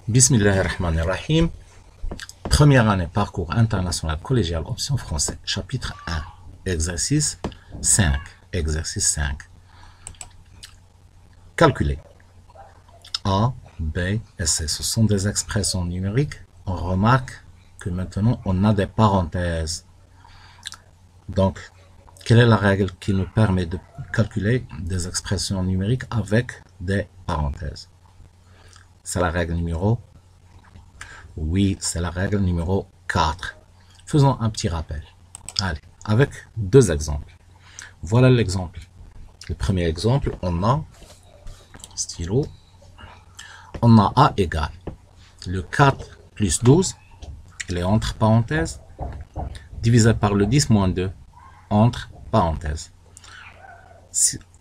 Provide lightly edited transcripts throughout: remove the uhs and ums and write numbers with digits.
Bismillahirrahmanirrahim. Première année parcours international collégial option français. Chapitre 1. Exercice 5. Exercice 5. Calculer. A, B et C. Ce sont des expressions numériques. On remarque que maintenant on a des parenthèses. Donc, quelle est la règle qui nous permet de calculer des expressions numériques avec des parenthèses? C'est la règle numéro. Oui, c'est la règle numéro 4. Faisons un petit rappel. Allez, avec deux exemples. Voilà l'exemple. Le premier exemple, on a stylo. On a A égale le 4 plus 12, il est entre parenthèses, divisé par le 10 moins 2, entre parenthèses.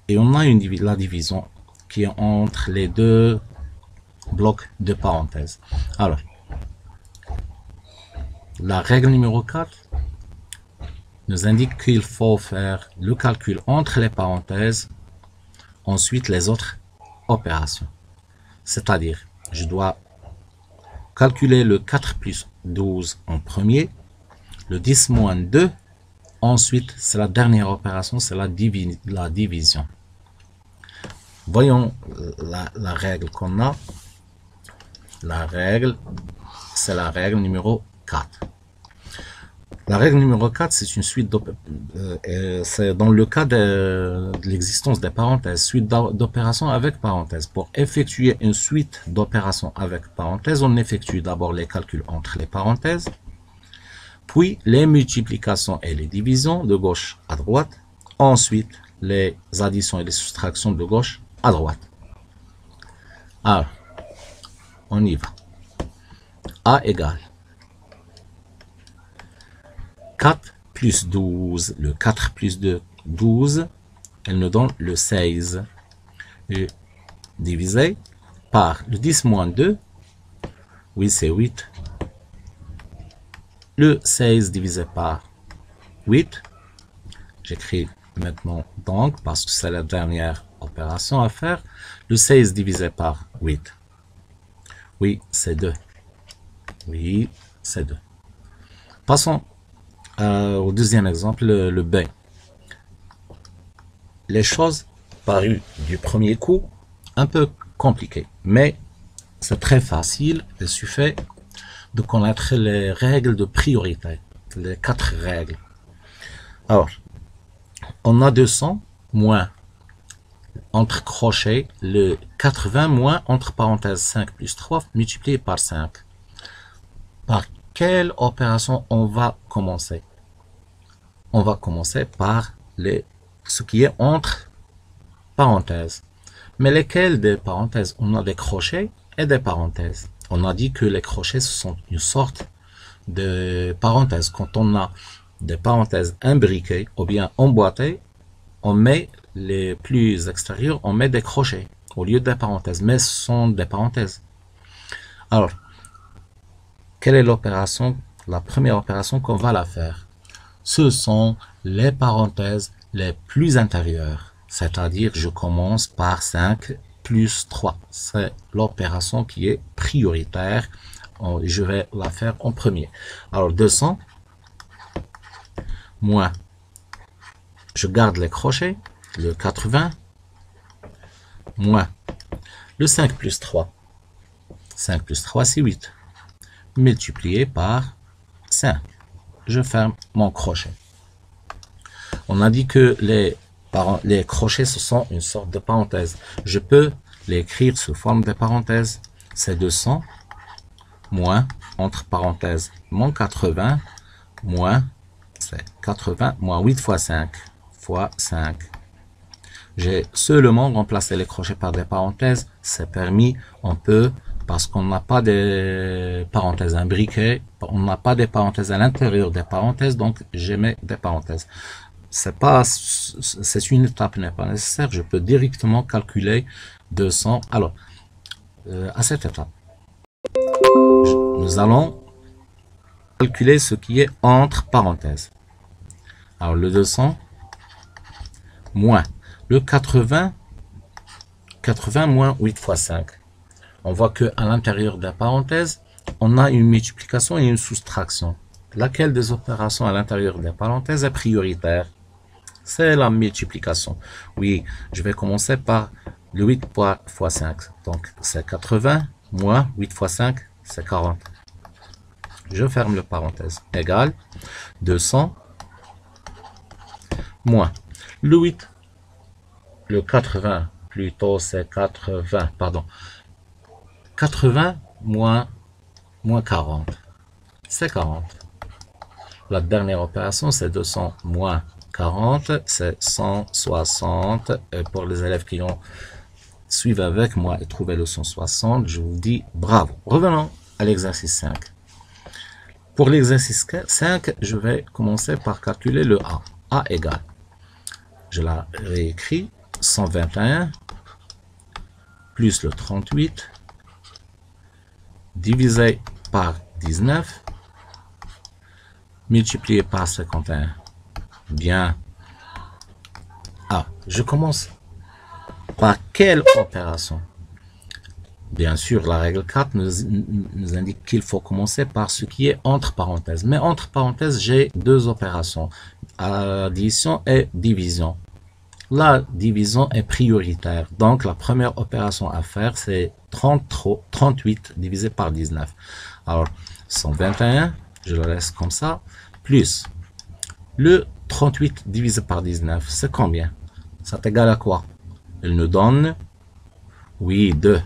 Et on a la division qui est entre les deux blocs de parenthèses. Alors, la règle numéro 4 nous indique qu'il faut faire le calcul entre les parenthèses, ensuite les autres opérations. C'est-à-dire, je dois calculer le 4 plus 12 en premier, le 10 moins 2, ensuite c'est la dernière opération, c'est la division. Voyons la règle qu'on a. La règle, c'est la règle numéro 4. La règle numéro 4, c'est une suite c'est dans le cas de l'existence des parenthèses, suite d'opérations avec parenthèses. Pour effectuer une suite d'opérations avec parenthèses, on effectue d'abord les calculs entre les parenthèses, puis les multiplications et les divisions de gauche à droite, ensuite les additions et les soustractions de gauche à droite. Alors, on y va. A égale 4 plus 12, le 4 plus 2, 12, elle nous donne le 16, et divisé par le 10 moins 2, oui c'est 8, le 16 divisé par 8, j'écris maintenant donc, parce que c'est la dernière opération à faire, le 16 divisé par 8, oui c'est 2, oui c'est 2. Passons au deuxième exemple, le B. Les choses parues du premier coup un peu compliquées, mais c'est très facile. Il suffit de connaître les règles de priorité, les 4 règles. Alors, on a 200 moins entre crochets le 80 moins entre parenthèses 5 plus 3 multiplié par 5. Par quelle opération on va commencer? On va commencer par ce qui est entre parenthèses. Mais lesquelles des parenthèses? On a des crochets et des parenthèses. On a dit que les crochets, ce sont une sorte de parenthèses. Quand on a des parenthèses imbriquées ou bien emboîtées, on met les plus extérieurs, on met des crochets au lieu des parenthèses. Mais ce sont des parenthèses. Alors, quelle est l'opération? La première opération qu'on va la faire, ce sont les parenthèses les plus intérieures. C'est-à-dire, je commence par 5 plus 3. C'est l'opération qui est prioritaire. Je vais la faire en premier. Alors, 200 moins, je garde les crochets, le 80 moins le 5 plus 3. 5 plus 3, c'est 8. Multiplié par 5. Je ferme mon crochet. On a dit que les crochets, ce sont une sorte de parenthèse. Je peux l'écrire sous forme de parenthèse. C'est 200 moins, entre parenthèses, mon 80 moins, c'est 80 moins 8 fois 5 fois 5. J'ai seulement remplacé les crochets par des parenthèses. C'est permis, on peut, parce qu'on n'a pas des parenthèses imbriquées, on n'a pas des parenthèses à l'intérieur des parenthèses, donc je mets des parenthèses. C'est une étape n'est pas nécessaire, je peux directement calculer 200. Alors, à cette étape, nous allons calculer ce qui est entre parenthèses. Alors, le 200 moins le 80 moins 8 fois 5. on voit que à l'intérieur de la parenthèse, on a une multiplication et une soustraction. Laquelle des opérations à l'intérieur de la parenthèse est prioritaire? C'est la multiplication. Oui, je vais commencer par le 8 fois 5. Donc, c'est 80 moins 8 fois 5, c'est 40. Je ferme le parenthèse. Égal 200 moins le 8. Le 80, plutôt c'est 80, pardon. 80 moins 40, c'est 40. La dernière opération, c'est 200 moins 40, c'est 160. Et pour les élèves qui ont suivi avec moi et trouvé le 160, je vous dis bravo. Revenons à l'exercice 5. Pour l'exercice 5, je vais commencer par calculer le A. A égale, je la réécris, 121 plus le 38 divisé par 19 multiplié par 51. Bien. Ah, je commence par quelle opération? Bien sûr, la règle 4 nous indique qu'il faut commencer par ce qui est entre parenthèses. Mais entre parenthèses, j'ai deux opérations, addition et division. La division est prioritaire. Donc, la première opération à faire, c'est 38 divisé par 19. Alors, 121, je le laisse comme ça, plus le 38 divisé par 19, c'est combien? Ça t'égale à quoi? Elle nous donne, oui, 2.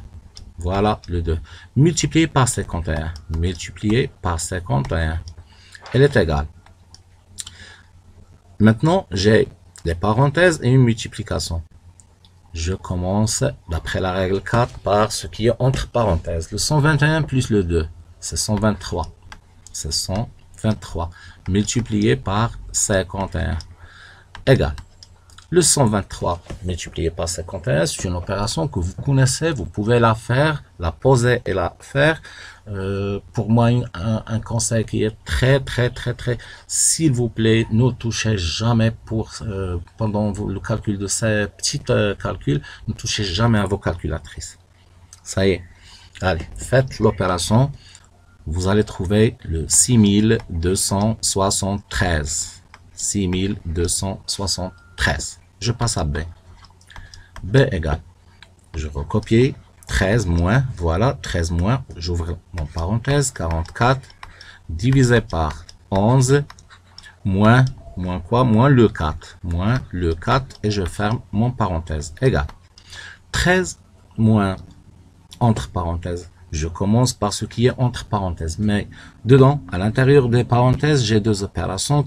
Voilà le 2. Multiplié par 51. Multiplié par 51. Elle est égale. Maintenant, j'ai des parenthèses et une multiplication. Je commence, d'après la règle 4, par ce qui est entre parenthèses. Le 121 plus le 2, c'est 123. C'est 123. Multiplié par 51. Égal. Le 123 multiplié par 51, c'est une opération que vous connaissez, vous pouvez la faire, la poser et la faire. Pour moi, un conseil qui est très, s'il vous plaît, ne touchez jamais pendant le calcul de ces petits calculs, ne touchez jamais à vos calculatrices. Ça y est. Allez, faites l'opération. Vous allez trouver le 6273. 6273. Je passe à B. B égale. Je recopie 13 moins, voilà, 13 moins, j'ouvre mon parenthèse, 44, divisé par 11, moins quoi? Moins le 4, et je ferme mon parenthèse, égale. 13 moins, entre parenthèses, je commence par ce qui est entre parenthèses, mais dedans, à l'intérieur des parenthèses, j'ai deux opérations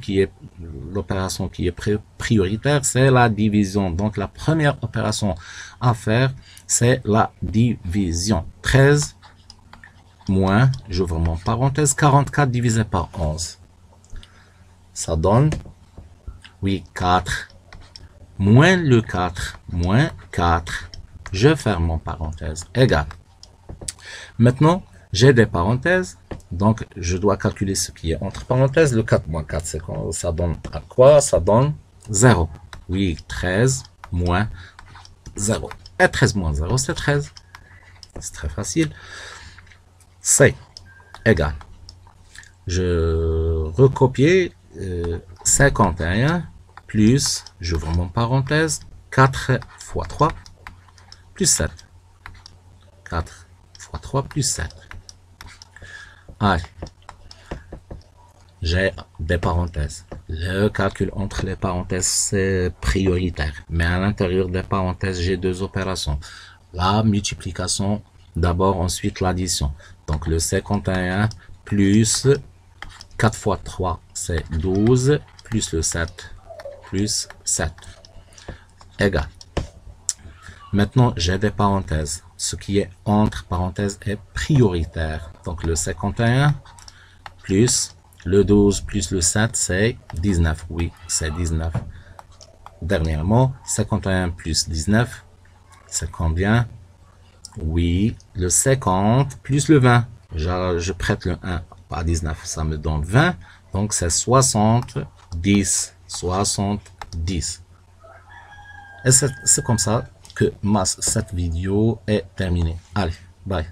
l'opération qui est prioritaire, c'est la division. Donc, la première opération à faire, c'est la division. 13 moins, j'ouvre mon parenthèse, 44 divisé par 11. Ça donne, oui, 4. Moins le 4, moins 4. Je ferme mon parenthèse, égal. Maintenant, j'ai des parenthèses, donc je dois calculer ce qui est entre parenthèses. Le 4 moins 4, ça donne à quoi? Ça donne 0. Oui, 13 moins 0. Et 13 moins 0, c'est 13. C'est très facile. C'est égal. Je recopie 51 plus, j'ouvre mon parenthèse, 4 fois 3 plus 7. 4 fois 3 plus 7. Allez. J'ai des parenthèses. Le calcul entre les parenthèses, c'est prioritaire. Mais à l'intérieur des parenthèses, j'ai deux opérations. La multiplication, d'abord, ensuite l'addition. Donc, le 51 plus 4 fois 3, c'est 12, plus le 7, plus 7. Égal. Maintenant, j'ai des parenthèses. Ce qui est entre parenthèses est prioritaire. Donc, le 51 plus le 12 plus le 7, c'est 19. Oui, c'est 19. Dernièrement, 51 plus 19, c'est combien? Oui, le 50 plus le 20. Je prête le 1 à 19, ça me donne 20. Donc, c'est 70. 70. Et c'est comme ça que cette vidéo est terminée. Allez, bye.